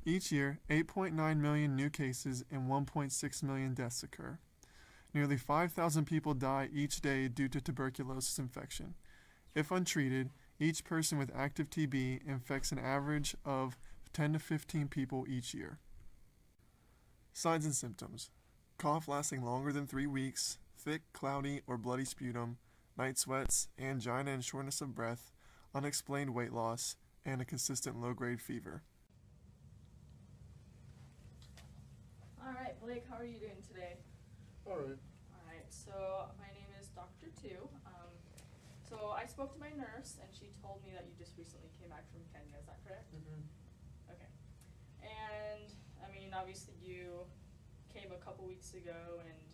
Each year, 8.9 million new cases and 1.6 million deaths occur. Nearly 5,000 people die each day due to tuberculosis infection. If untreated, each person with active TB infects an average of 10 to 15 people each year. Signs and symptoms: cough lasting longer than 3 weeks, thick, cloudy, or bloody sputum, night sweats, angina and shortness of breath, unexplained weight loss, and a consistent low-grade fever. All right, Blake, how are you doing today? All right. All right, so my name is Dr. Tu. So I spoke to my nurse, and she told me that you just recently came back from Kenya. Is that correct? Mm-hmm. Okay. And I mean, obviously you came a couple weeks ago, and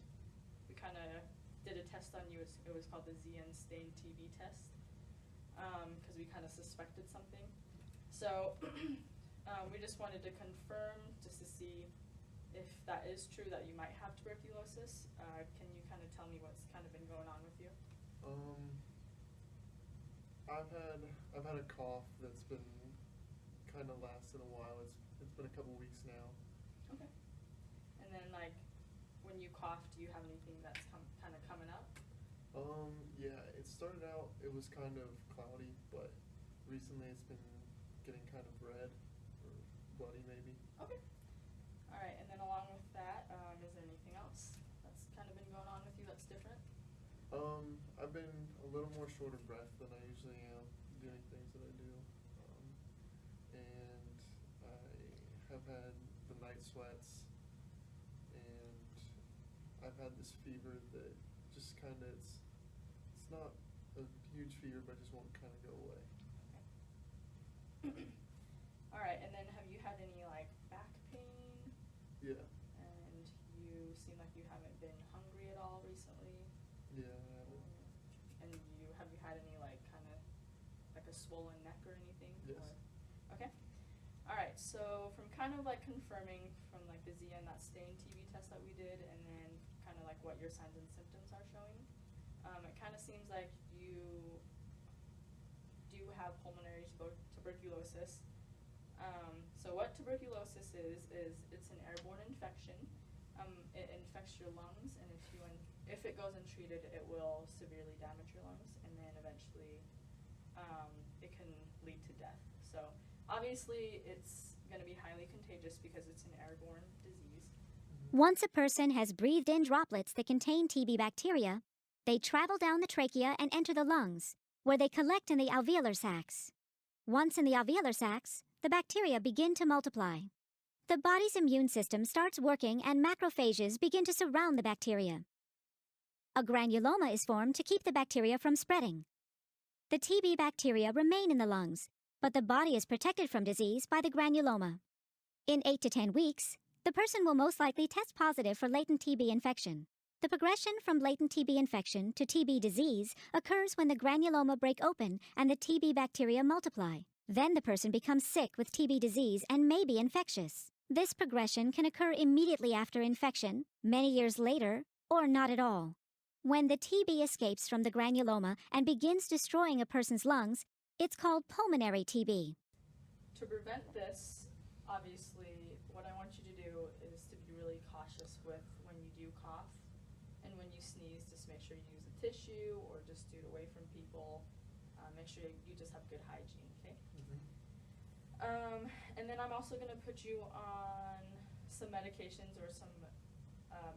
we kind of did a test on you. It was called the ZN stain TB test, because we kind of suspected something. So we just wanted to confirm, just to see if that is true that you might have tuberculosis. Can you kind of tell me what's kind of been going on with you? I've had a cough that's been kind of lasted a while. It's been a couple weeks now. Okay. And then, like, when you cough, do you have anything that's kind of coming up? Yeah, it started out, it was kind of cloudy, but recently it's been getting kind of red or bloody maybe. Okay. All right. And then along with that, is there anything else that's kind of been going on with you that's different? I've been a little more short of breath than I usually am doing things that I do. And I have had the night sweats, and I've had this fever that just kind of, it's not a huge fever, but just won't kind of go away. Okay. All right. And then have you had any, like, back pain? Yeah. And you seem like you haven't been hungry at all recently? Yeah, I haven't. And have you had any, like, kind of like a swollen neck or anything? Yes. Okay. All right. So from kind of like confirming from like the ZN, that stain TB test that we did, and then kind of like what your signs and symptoms are showing, it kind of seems like you do have pulmonary tuberculosis. So what tuberculosis is it's an airborne infection. It infects your lungs, and if it goes untreated, it will severely damage your lungs, and then eventually it can lead to death. So obviously it's going to be highly contagious because it's an airborne disease. Once a person has breathed in droplets that contain TB bacteria, they travel down the trachea and enter the lungs, where they collect in the alveolar sacs. Once in the alveolar sacs, the bacteria begin to multiply. The body's immune system starts working and macrophages begin to surround the bacteria. A granuloma is formed to keep the bacteria from spreading. The TB bacteria remain in the lungs, but the body is protected from disease by the granuloma. In 8 to 10 weeks, the person will most likely test positive for latent TB infection. The progression from latent TB infection to TB disease occurs when the granuloma break open and the TB bacteria multiply. Then the person becomes sick with TB disease and may be infectious. This progression can occur immediately after infection, many years later, or not at all. When the TB escapes from the granuloma and begins destroying a person's lungs, it's called pulmonary TB. To prevent this, obviously, what I want you to do is to be really cautious with when you do cough and when you sneeze. Just make sure you use a tissue or just do it away from people. Make sure you just have good hygiene, okay? Mm-hmm. And then I'm also going to put you on some medications or some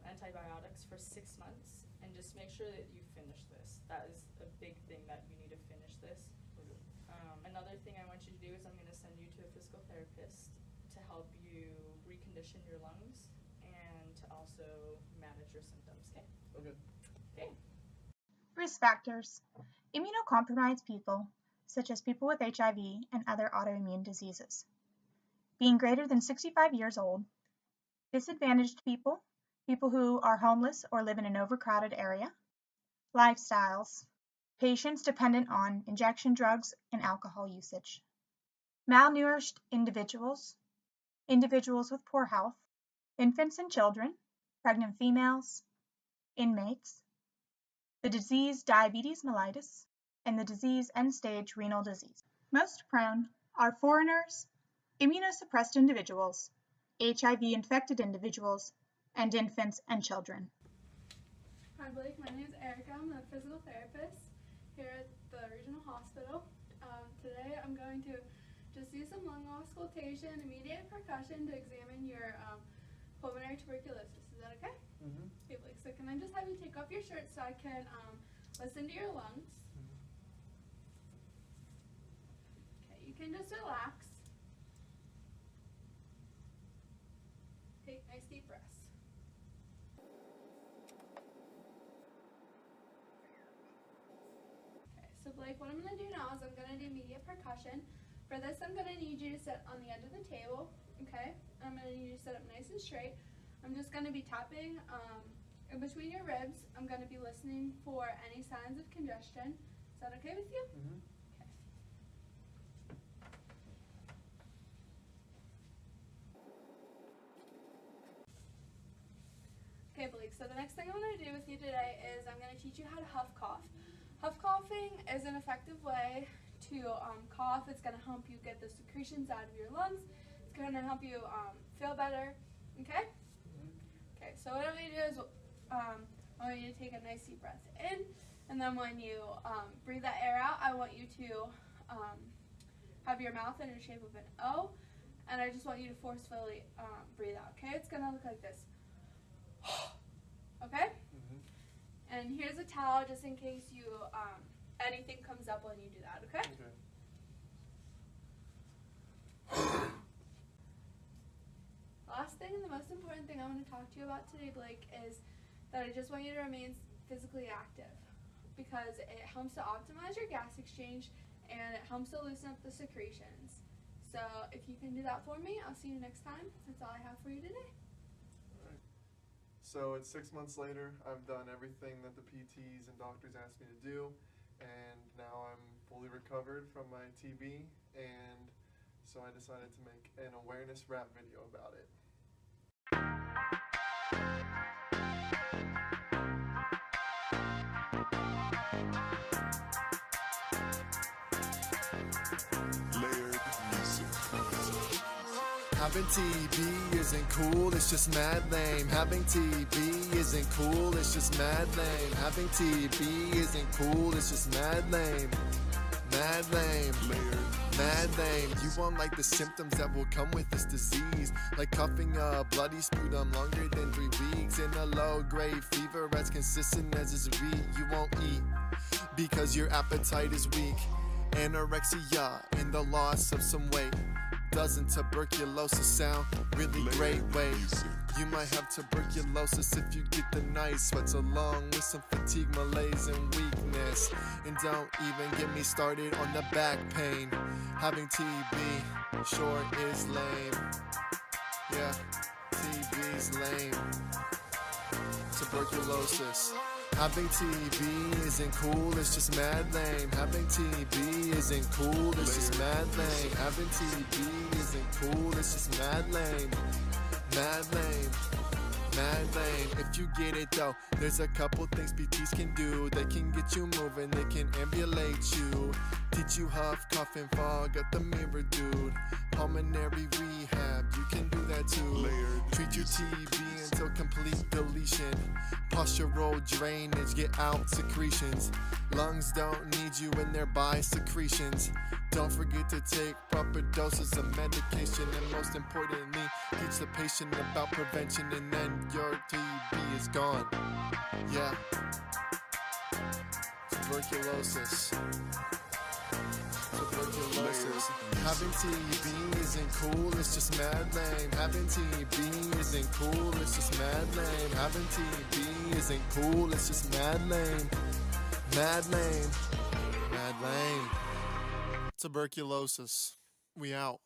antibiotics for 6 months, and just make sure that you finish this. That is a big thing, that you need to finish this. Okay. Another thing I want you to do is I'm going to send you to a physical therapist to help you recondition your lungs and to also manage your symptoms, okay? Okay. Okay. Risk factors. Immunocompromised people, such as people with HIV and other autoimmune diseases. Being greater than 65 years old. Disadvantaged people, people who are homeless or live in an overcrowded area. Lifestyles. Patients dependent on injection drugs and alcohol usage. Malnourished individuals. Individuals with poor health. Infants and children. Pregnant females. Inmates. The disease diabetes mellitus, and the disease end-stage renal disease. Most prone are foreigners, immunosuppressed individuals, HIV-infected individuals, and infants and children. Hi Blake, my name is Erica. I'm a physical therapist here at the regional hospital. Today I'm going to just do some lung auscultation, immediate percussion to examine your pulmonary tuberculosis. Is that okay? Mm-hmm. Okay Blake, so can I just have you take off your shirt so I can listen to your lungs? Okay, you can just relax. Take nice deep breaths. So Blake, what I'm going to do now is I'm going to do immediate percussion. For this, I'm going to need you to sit on the edge of the table, okay? I'm going to need you to sit up nice and straight. I'm just going to be tapping in between your ribs. I'm going to be listening for any signs of congestion. Is that okay with you? Mm-hmm. Okay. Okay, Blake, so the next thing I'm going to do with you today is I'm going to teach you how to huff cough. Huff coughing is an effective way to cough. It's going to help you get the secretions out of your lungs. It's going to help you feel better. Okay? Okay, so what I'm going to do is I want you to take a nice deep breath in, and then when you breathe that air out, I want you to have your mouth in the shape of an O, and I just want you to forcefully breathe out. Okay? It's going to look like this. Okay? Mm-hmm. And here's a towel just in case you anything comes up when you do that, okay? Okay. Last thing and the most important thing I want to talk to you about today, Blake, is that I just want you to remain physically active because it helps to optimize your gas exchange and it helps to loosen up the secretions. So if you can do that for me, I'll see you next time. That's all I have for you today. So it's 6 months later. I've done everything that the PTs and doctors asked me to do, and now I'm fully recovered from my TB, and so I decided to make an awareness rap video about it. Layered music. Having TB isn't cool, it's just mad lame. Having TB isn't cool, it's just mad lame. Having TB isn't cool, it's just mad lame. Mad lame. Layered. Mad lame. You won't like the symptoms that will come with this disease, like coughing up bloody sputum longer than 3 weeks, in a low-grade fever as consistent as this week. You won't eat because your appetite is weak. Anorexia and the loss of some weight. Doesn't tuberculosis sound really great? Wait, you might have tuberculosis if you get the night sweats along with some fatigue, malaise, and weakness. And don't even get me started on the back pain. Having TB sure is lame. Yeah, TB's lame. Tuberculosis. Having TB isn't cool, it's just mad lame. Having TB isn't cool, it's just mad lame. Having TB isn't cool, it's just mad lame. Mad lame. Mad lame. If you get it though, there's a couple things PTs can do. They can get you moving, they can ambulate you, teach you huff, cough, and fog at the mirror, dude. Pulmonary rehab, you can do that too. Layered. Treat your TB until complete deletion. Postural drainage, get out secretions. Lungs don't need you when they're by secretions. Don't forget to take proper doses of medication, and most importantly, teach the patient about prevention, and then your TB is gone. Yeah. Tuberculosis. Tuberculosis. Having TB isn't cool, it's just mad lame. Having TB isn't cool, it's just mad lame. Having TB isn't cool, it's just mad lame. Mad lame. Mad lame. Tuberculosis. We out.